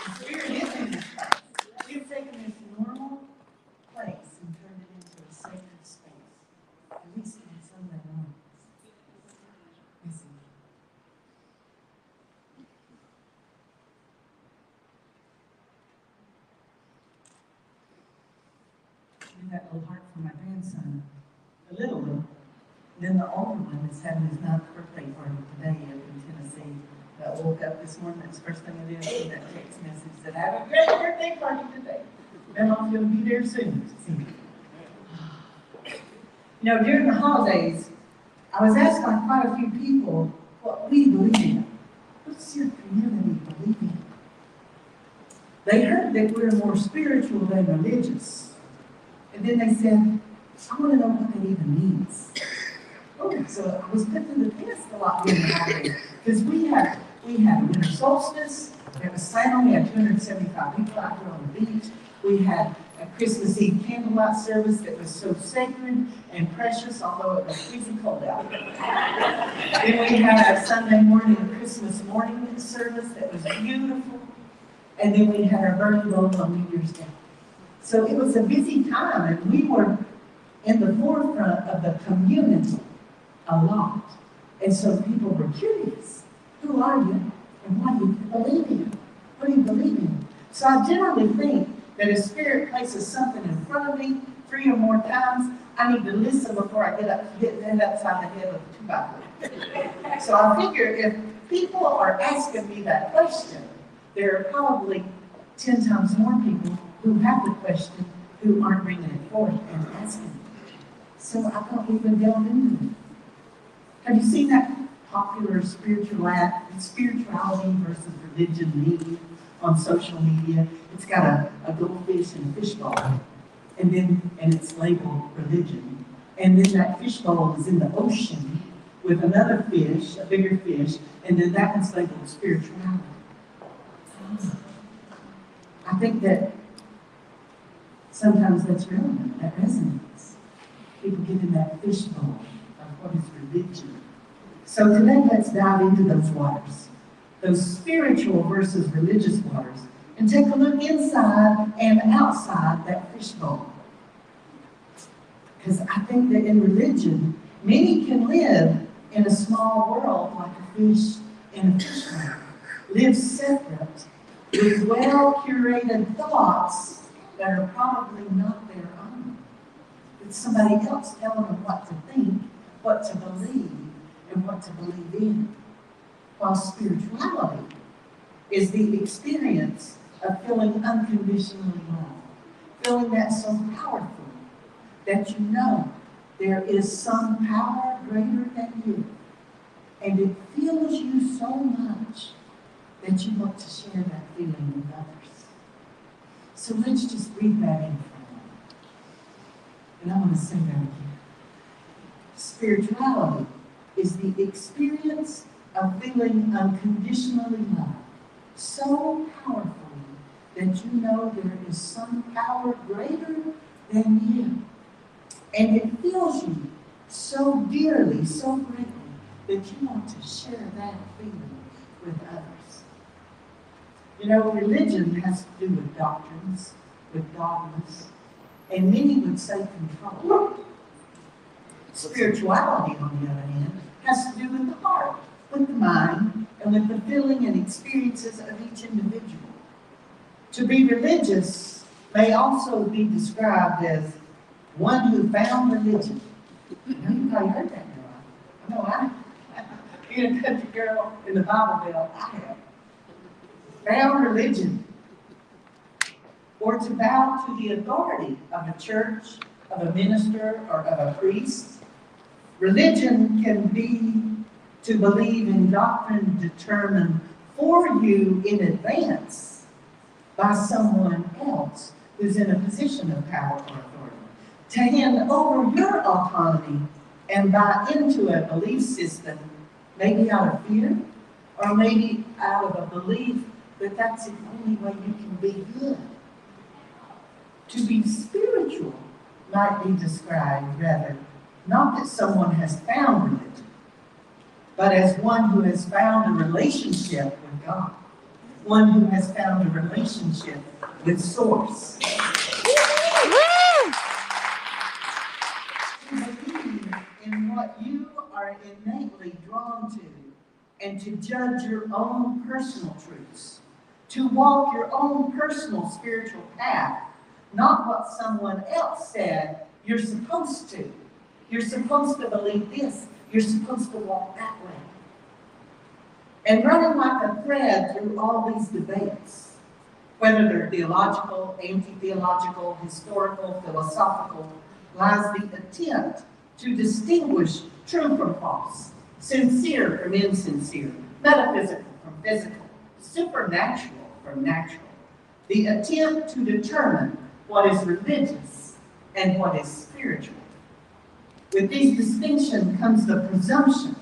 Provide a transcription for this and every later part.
The Spirit is in this place. We've taken this normal place and turned it into a sacred space. At least on Sunday mornings. Listen. I that little heart for my grandson, the little one. Then the older one is having his 9th birthday party today up in Tennessee. I woke up this morning, that's the first thing I did, send that text message that I have a great birthday party today. And I'm going to be there soon. You know, during the holidays, I was asked by quite a few people what we believe in. What's your community believe in? They heard that we're more spiritual than religious. And then they said, I want to know what that even means. Oh, so I was put to the test a lot during the holidays. Because we had a winter solstice, it was silent, we had 275 people out here on the beach. We had a Christmas Eve candlelight service that was so sacred and precious, although it was freezing cold out. Then we had a Sunday morning Christmas morning service that was beautiful. And then we had our burning bowl on New Year's Day. So it was a busy time, and we were in the forefront of the community a lot. And so people were curious. Who are you? And what do you believe in? What do you believe in? So I generally think that if Spirit places something in front of me 3 or more times, I need to listen before I hit head upside the head with a 2x4. So I figure if people are asking me that question, there are probably 10 times more people who have the question who aren't bringing it forth and asking it. So I thought we would delve into it. Have you seen that popular spirituality versus religion meme on social media? It's got a goldfish and a fishbowl, and it's labeled religion. And then that fishbowl is in the ocean with another fish, a bigger fish, and then that one's labeled spirituality. I think that sometimes that's relevant, that resonates. People get in that fishbowl of what is religion. So today, let's dive into those waters, those spiritual versus religious waters, and take a look inside and outside that fishbowl. Because I think that in religion, many can live in a small world like a fish in a fishbowl, live separate with well-curated thoughts that are probably not their own. It's somebody else telling them what to think, what to believe, and what to believe in. While spirituality is the experience of feeling unconditionally loved, feeling that so powerful that you know there is some power greater than you, and it fills you so much that you want to share that feeling with others. So let's just read that in for a moment. And I want to say that again. Spirituality is the experience of feeling unconditionally loved, so powerfully that you know there is some power greater than you. And it fills you so dearly, so greatly, that you want to share that feeling with others. You know, religion has to do with doctrines, with dogmas, and many would say control. Spirituality, on the other hand, has to do with the heart, with the mind, and with the feeling and experiences of each individual. To be religious may also be described as one who found religion. You know, you probably heard that girl. I know I being a country girl in the Bible Belt, I have. Found religion. Or to bow to the authority of a church, of a minister, or of a priest. Religion can be to believe in doctrine determined for you in advance by someone else who's in a position of power or authority. To hand over your autonomy and buy into a belief system, maybe out of fear, or maybe out of a belief that that's the only way you can be good. To be spiritual might be described, rather, not that someone has found religion, but as one who has found a relationship with God, one who has found a relationship with Source. To believe in what you are innately drawn to, and to judge your own personal truths, to walk your own personal spiritual path, not what someone else said you're supposed to. You're supposed to believe this. You're supposed to walk that way. And running like a thread through all these debates, whether they're theological, anti-theological, historical, philosophical, lies the attempt to distinguish true from false, sincere from insincere, metaphysical from physical, supernatural from natural. The attempt to determine what is religious and what is spiritual. With these distinctions comes the presumption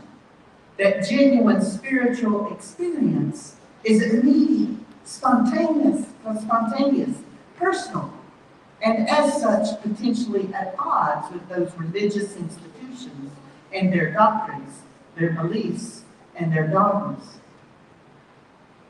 that genuine spiritual experience is immediate, spontaneous, personal, and as such potentially at odds with those religious institutions and their doctrines, their beliefs, and their dogmas.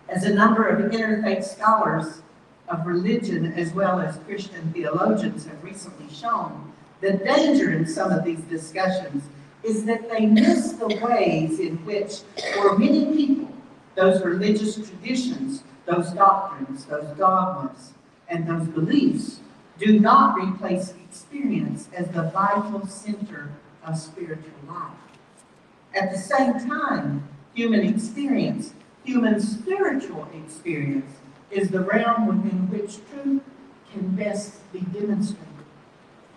As a number of interfaith scholars of religion as well as Christian theologians have recently shown, the danger in some of these discussions is that they miss the ways in which, for many people, those religious traditions, those doctrines, those dogmas, and those beliefs do not replace experience as the vital center of spiritual life. At the same time, human spiritual experience, is the realm within which truth can best be demonstrated.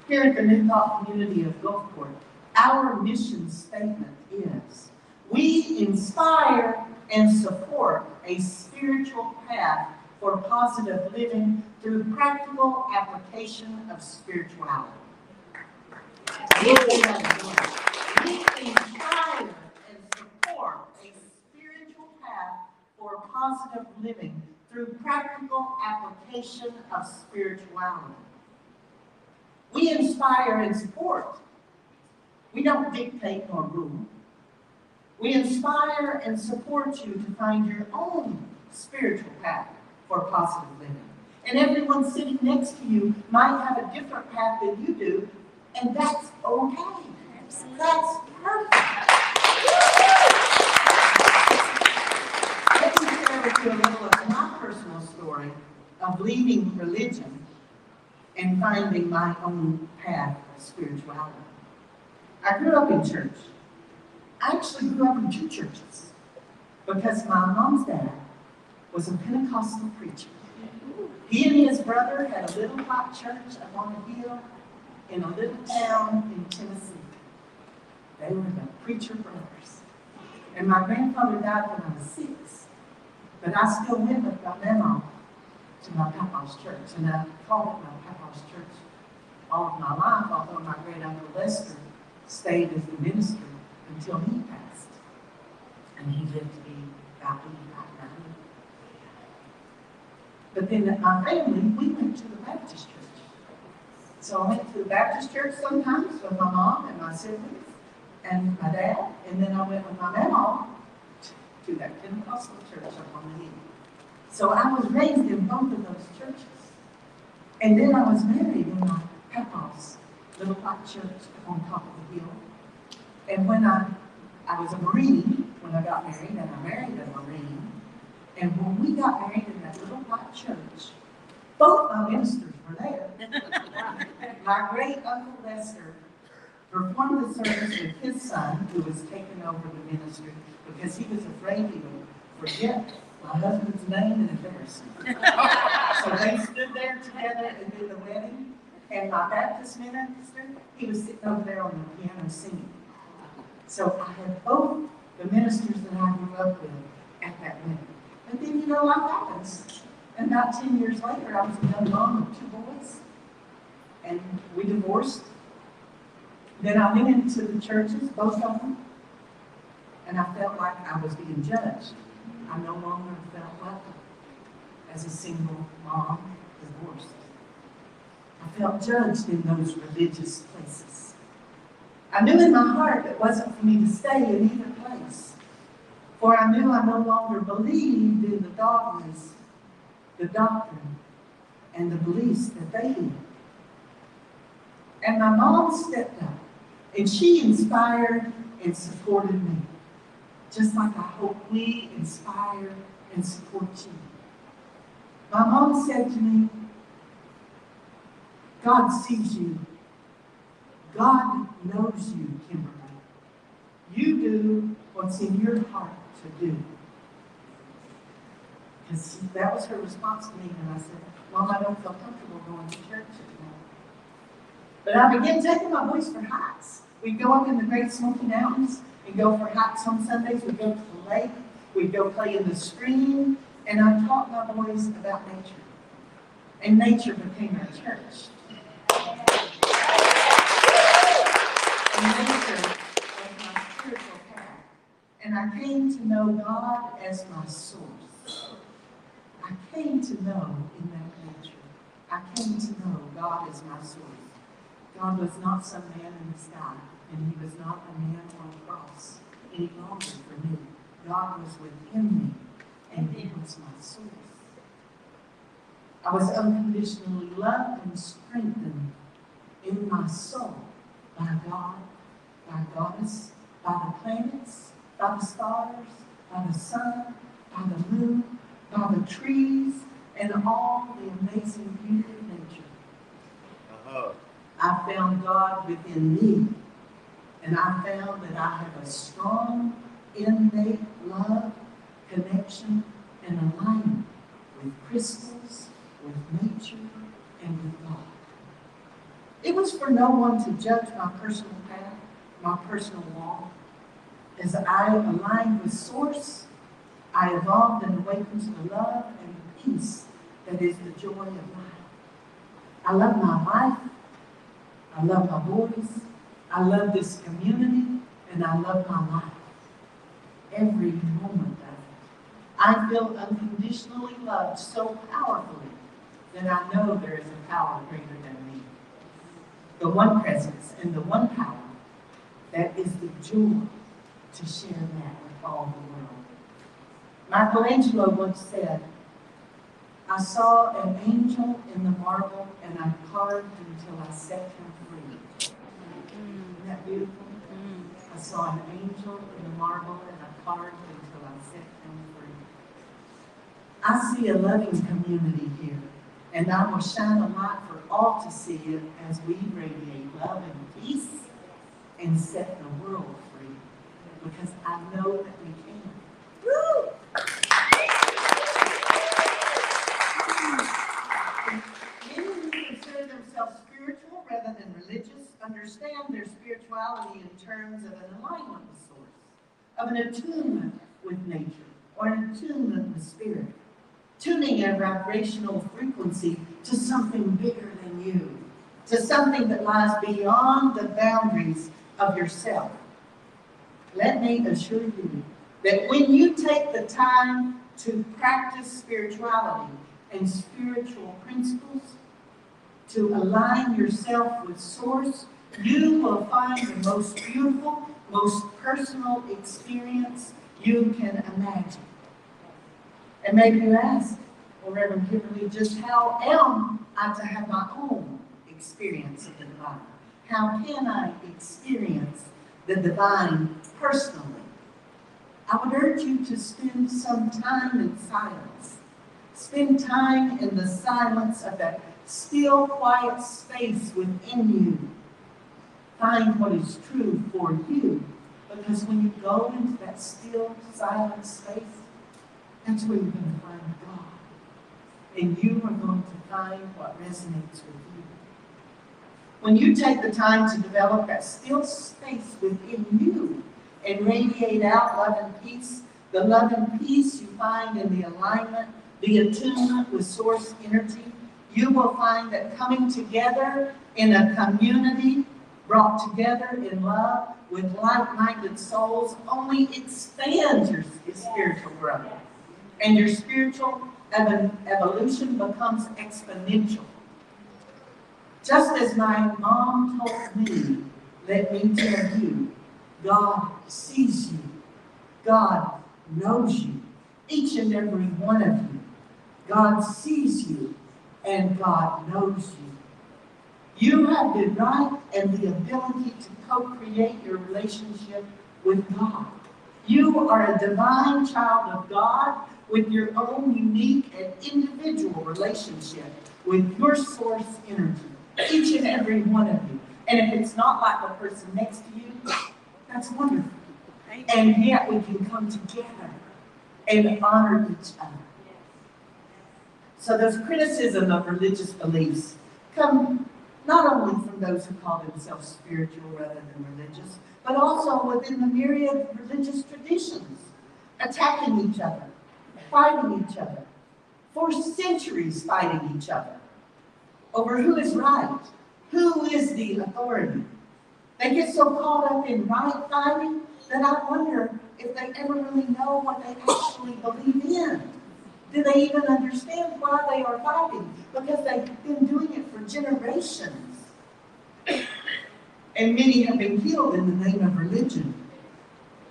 Here at the New Thought community of Gulfport, our mission statement is, we inspire and support a spiritual path for positive living through practical application of spirituality. We inspire and support a spiritual path for positive living through practical application of spirituality. We inspire and support. We don't dictate nor rule. We inspire and support you to find your own spiritual path for positive living. And everyone sitting next to you might have a different path than you do, and that's okay. That's perfect. Let me share with you a little of my personal story of leaving religion and finding my own path of spirituality. I grew up in church. I actually grew up in two churches because my mom's dad was a Pentecostal preacher. He and his brother had a little white church up on a hill in a little town in Tennessee. They were the preacher brothers. And my grandfather died when I was 6. But I still went with my mama to my papa's church. And I called it my papa's church all of my life, although my great uncle Lester stayed as the minister until he passed. And he lived to be about 85, 90. But then at my family, we went to the Baptist church. So I went to the Baptist church sometimes with my mom and my siblings and my dad, and then I went with my mama to that Pentecostal church up on the hill. So I was raised in both of those churches. And then I was married in my papa's little white church up on top of the hill. And when I was a Marine when I got married, and I married a Marine. And when we got married in that little white church, both my ministers were there. My great uncle Lester performed the service with his son, who was taking over the ministry, because he was afraid he would forget my husband's name and embarrass him. So they stood there together and did the wedding. And my Baptist minister, he was sitting over there on the piano singing. So I had both the ministers that I grew up with at that wedding. But then, life happens. And about 10 years later, I was a young mom of 2 boys. And we divorced. Then I went into the churches, both of them, and I felt like I was being judged. I no longer felt welcome as a single mom divorced. I felt judged in those religious places. I knew in my heart it wasn't for me to stay in either place. For I knew I no longer believed in the dogmas, the doctrine, and the beliefs that they had. And my mom stepped up, and she inspired and supported me, just like I hope we inspire and support you. My mom said to me, God sees you. God knows you, Kimberley. You do what's in your heart to do. Because that was her response to me, and I said, Mom, I don't feel comfortable going to church anymore. But I began taking my boys for hikes. We'd go up in the Great Smoky Mountains and go for hikes on Sundays. We'd go to the lake. We'd go play in the stream. And I taught my boys about nature. And nature became our church. And nature was my spiritual path. And I came to know God as my source. I came to know in that nature. I came to know God as my source. God was not some man in the sky, and he was not a man on a cross any longer for me. God was within me, and he was my source. I was unconditionally loved and strengthened in my soul by God, by Goddess, by the planets, by the stars, by the sun, by the moon, by the trees, and all the amazing beauty of nature. I found God within me, and I found that I have a strong, innate love, connection, and alignment with crystals, with nature, and with God. It was for no one to judge my personal path, my personal walk. As I aligned with Source, I evolved and awakened to the love and the peace that is the joy of life. I love my life. I love my boys. I love this community, and I love my life. Every moment of it. I feel unconditionally loved so powerfully that I know there is a power greater than me. The one presence and the one power that is the joy to share that with all the world. Michelangelo once said, I saw an angel in the marble and I carved until I set him free. Isn't that beautiful? I saw an angel in the marble and I carved until I set him free. I see a loving community here, and I will shine a light for all to see it as we radiate love and peace and set the world free, because I know that we can. Woo! Many who consider themselves spiritual rather than religious understand their spirituality in terms of an alignment with Source, of an attunement with nature, or an attunement with spirit, tuning a vibrational frequency to something bigger than you, to something that lies beyond the boundaries of yourself. Let me assure you that when you take the time to practice spirituality and spiritual principles, to align yourself with Source, you will find the most beautiful, most personal experience you can imagine. And maybe you ask, well, Reverend Kimberley, just how am I to have my own experience of the divine? How can I experience the divine personally? I would urge you to spend some time in silence. Spend time in the silence of that still, quiet space within you. Find what is true for you. Because when you go into that still, silent space, that's where you're going to find God. And you are going to find what resonates with you. When you take the time to develop that still space within you and radiate out love and peace, the love and peace you find in the alignment, the attunement with Source energy, you will find that coming together in a community, brought together in love with like-minded souls, only expands your spiritual growth. And your spiritual evolution becomes exponential. Just as my mom told me, let me tell you, God sees you. God knows you, each and every one of you. God sees you, and God knows you. You have the right and the ability to co-create your relationship with God. You are a divine child of God with your own unique and individual relationship with your source energy, each and every one of you. And if it's not like the person next to you, that's wonderful. And yet we can come together and honor each other. So those criticism of religious beliefs come not only from those who call themselves spiritual rather than religious, but also within the myriad religious traditions, attacking each other, fighting each other, for centuries fighting each other over who is right, who is the authority. They get so caught up in right fighting that I wonder if they ever really know what they actually believe in. Do they even understand why they are fighting? Because they've been doing it for generations. And many have been killed in the name of religion.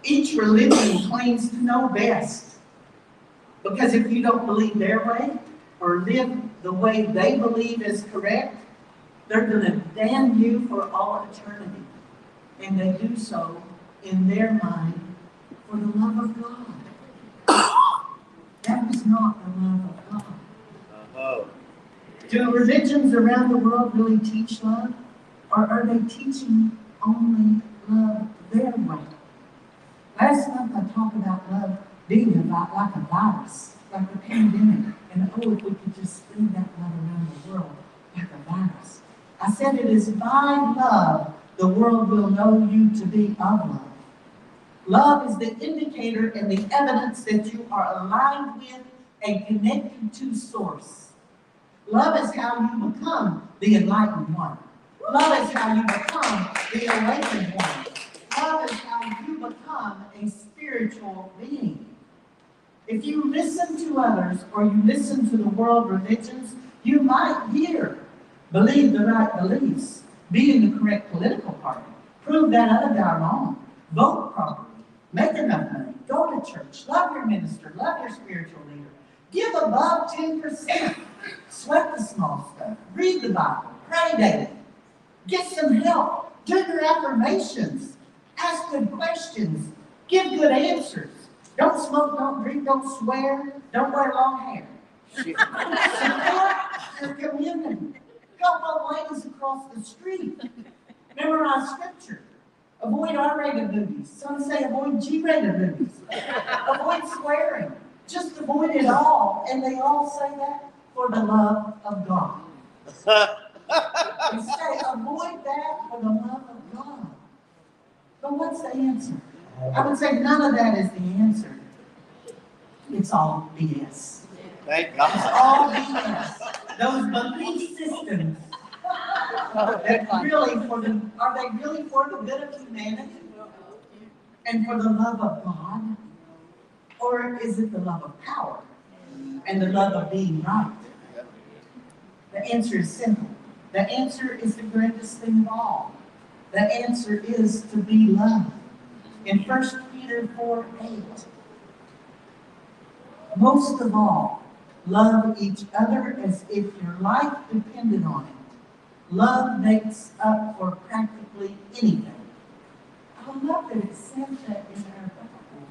Each religion claims to know best. Because if you don't believe their way, or live the way they believe is correct, they're going to damn you for all eternity. And they do so in their mind for the love of God. That is not the love of God. Do religions around the world really teach love? Or are they teaching only love their way? Last month I talked about love being about like a virus, like a pandemic. And oh, if we could just spread that love around the world like a virus. I said it is by love the world will know you to be of love. Love is the indicator and the evidence that you are aligned with and connected to Source. Love is how you become the enlightened one. Love is how you become the awakened one. Love is how you become a spiritual being. If you listen to others or you listen to the world religions, you might hear, believe the right beliefs, be in the correct political party, prove that other guy wrong, vote properly, make enough money, go to church, love your minister, love your spiritual leader, give above 10%, sweat the small stuff, read the Bible, pray daily, get some help, do your affirmations, ask good questions, give good answers. Don't smoke, don't drink, don't swear, don't wear long hair. Support your community. Help old ladies across the street. Memorize scripture. Avoid R-rated movies. Some say avoid G-rated movies. Avoid swearing. Just avoid it all. And they all say that for the love of God. They say avoid that for the love of God. But what's the answer? I would say none of that is the answer. It's all BS. Thank God. It's all BS. Those belief systems that really are they really for the good of humanity and for the love of God? Or is it the love of power and the love of being right? The answer is simple. The answer is the greatest thing of all. The answer is to be loved. In 1 Peter 4:8, most of all, love each other as if your life depended on it. Love makes up for practically anything. I love that it says that in our Bible.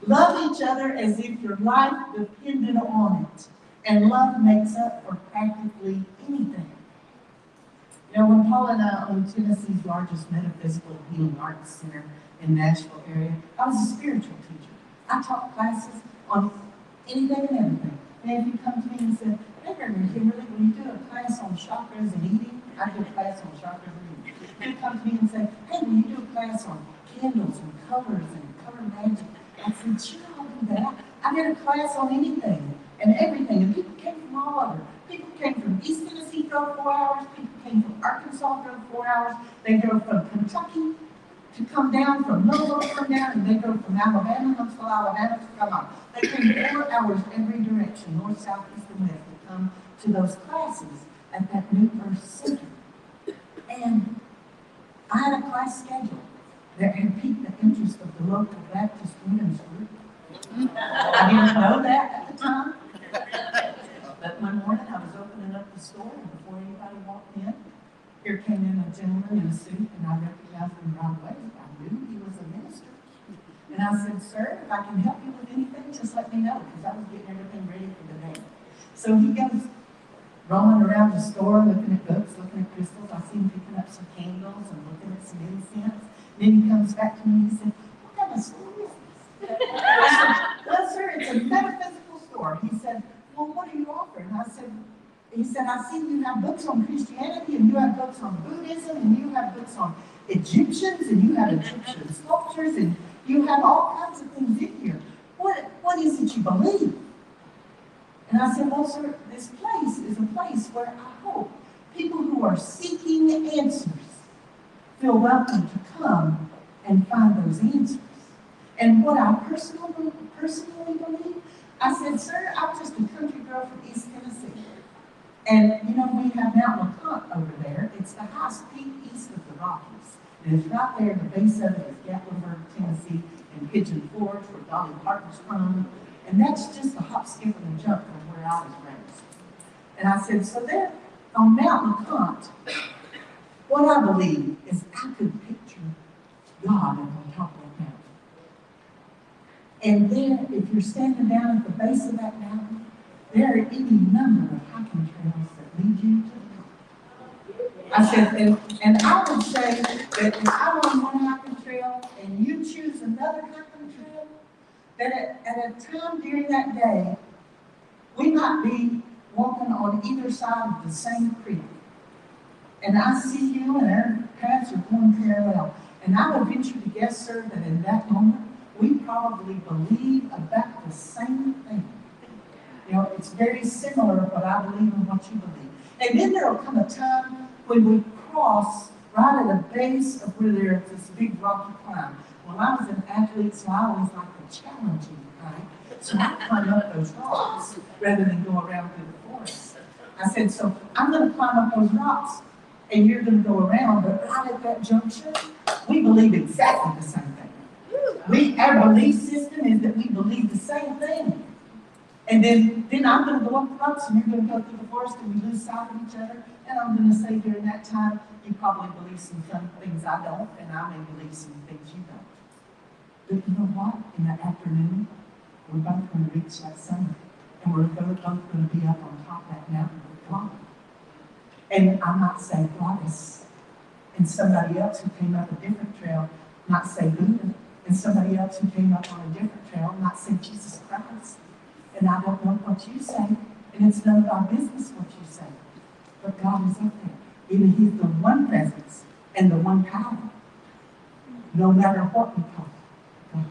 Love each other as if your life depended on it. And love makes up for practically anything. You know, when Paul and I owned Tennessee's largest metaphysical healing arts center in Nashville area, I was a spiritual teacher. I taught classes on anything and everything. And if you come to me and say, hey, Reverend Kimberley, will you do a class on chakras and eating? I did a class on chakras and eating. You come to me and say, hey, will you do a class on candles and colors and color magic? I said, sure, I'll do that. I did a class on anything and everything. And people came from all over. People came from East Tennessee, drove 4 hours. People came from Arkansas, drove 4 hours. They drove from Kentucky to come down, from Louisville to come down, and they go from Alabama, Huntsville, Alabama to come up. They came 4 hours every direction, north, south, east, and west, to come to those classes at that New Earth Center. And I had a class schedule. that had piqued the interest of the local Baptist women's group. I didn't know that at the time. But one morning I was opening up the store, and before anybody walked in, here came in a gentleman in a suit, and I recognized him right away. I knew he was a minister. And I said, "Sir, if I can help you with anything, just let me know," because I was getting everything ready for the day. So he goes roaming around the store, looking at books, looking at crystals. I see him picking up some candles and looking at some incense. Then he comes back to me and he said, "What kind of store is this?" I said, "Well, sir, it's a metaphysical store." He said, "Well, what do you offer?" And he said, "I see you have books on Christianity, and you have books on Buddhism, and you have books on Egyptians, and you have Egyptian sculptures, and you have all kinds of things in here. What is it you believe?" And I said, "Well, sir, this place is a place where I hope people who are seeking answers feel welcome to come and find those answers. And what I personally believe," I said, "Sir, I'm just a country girl from East Tennessee. And, you know, we have Mount LeConte over there. It's the highest peak east of the Rockies. And it's right there at the base of it is Gatlinburg, Tennessee, and Pigeon Forge, where Dolly Parton's from. And that's just a hop, skip, and a jump from where I was raised." And I said, "So there on Mount LeConte, what I believe is I could picture God on top of that mountain. And then if you're standing down at the base of that mountain, there are any number of hiking trails that lead you to the top." I said, and I would say that if I'm on one hiking trail and you choose another hiking trail, that at a time during that day, we might be walking on either side of the same creek. And I see you and our paths are going parallel. And I would venture to guess, sir, that in that moment, we probably believe about the same thing. You know, it's very similar what I believe and what you believe. And then there will come a time when we cross right at the base of where there's this big rocky climb. Well, I was an athlete, so I always like the challenging kind. So I climb up those rocks rather than go around through the forest. I said, "So I'm going to climb up those rocks, and you're going to go around, but right at that juncture, we believe exactly the same thing. Our belief system is that we believe the same thing. And then I'm going to go up the rocks, and you're going to go through the forest, and we lose sight of each other. And I'm going to say during that time, you probably believe some things I don't, and I may believe some things you don't. But you know what? In the afternoon, we're both going to reach that summit, and we're both going to be up on top of that mountain with God. And I might say Goddess, and somebody else who came up a different trail might say Buddha, and somebody else who came up on a different trail might say Jesus Christ. And I don't know what you say, and it's none of our business what you say. But God is up there. Even He's the one presence and the one power. No matter what we call God.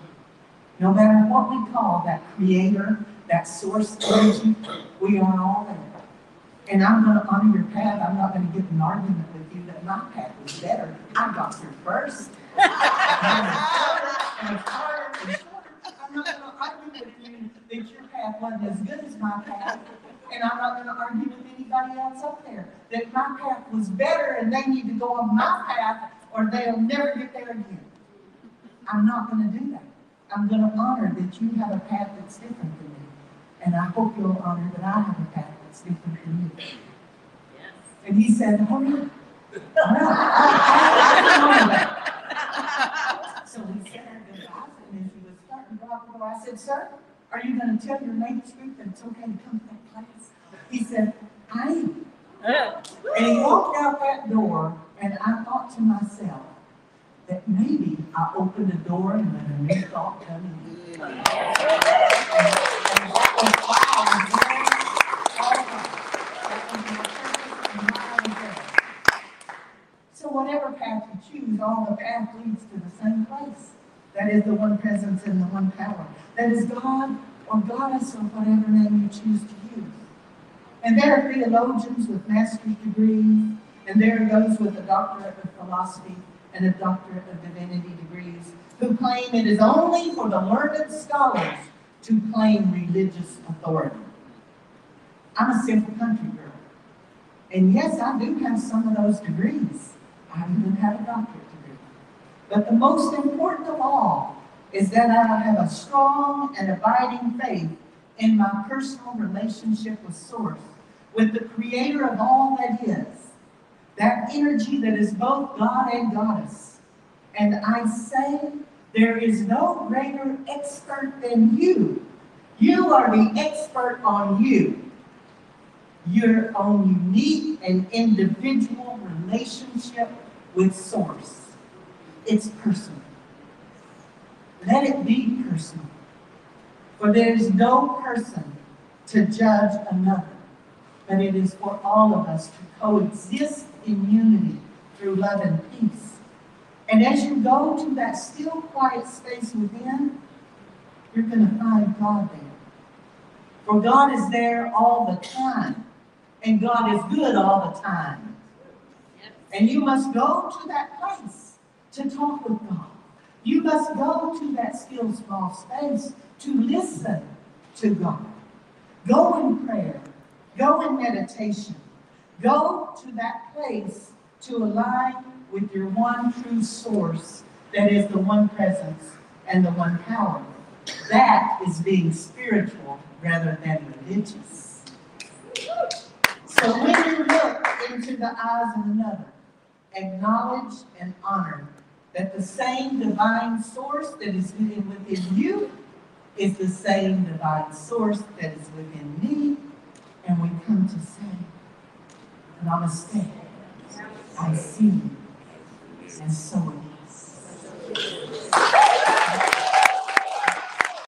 No matter what we call that creator, that source energy, we are all there. And I'm going to honor your path. I'm not going to get in an argument with you that my path was better. I got here first. And it's harder and shorter. I'm not going to argue with you that your path wasn't as good as my path. And I'm not going to argue with anybody else up there that my path was better and they need to go on my path or they'll never get there again. I'm not going to do that. I'm going to honor that you have a path that's different than me. And I hope you'll honor that I have a path that's different than you. Yes. And he said, "Hurry up." So we said our goodbyes, and as he was starting to walk away, I said, "Sir, are you going to tell your ladies group that it's okay to come to that class?" He said, "I am." And he walked out that door, and I thought to myself that maybe I opened the door and let a new thought come in. And what was wow was there, all of that was my purpose and my idea. So whatever path you choose, all the path leads to the same place. That is the one presence and the one power. That is God or Goddess or whatever name you choose to use. And there are theologians with master's degrees, and there are those with a doctorate of philosophy and a doctorate of divinity degrees who claim it is only for the learned scholars to claim religious authority. I'm a simple country girl. And yes, I do have some of those degrees. I even have a doctorate degree. But the most important of all is that I have a strong and abiding faith in my personal relationship with Source, with the creator of all that is, that energy that is both God and Goddess. And I say, there is no greater expert than you. You are the expert on you. Your own unique and individual relationship with Source. It's personal. Let it be personal. For there is no person to judge another, but it is for all of us to coexist in unity through love and peace. And as you go to that still, quiet space within, you're going to find God there. For God is there all the time, and God is good all the time. And you must go to that place to talk with God. You must go to that still, small space to listen to God. Go in prayer. Go in meditation. Go to that place to align with your one true source that is the one presence and the one power. That is being spiritual rather than religious. So when you look into the eyes of another, acknowledge and honor that the same divine source that is within you is the same divine source that is within me. And we come to say, Namaste. I see you, and so it is.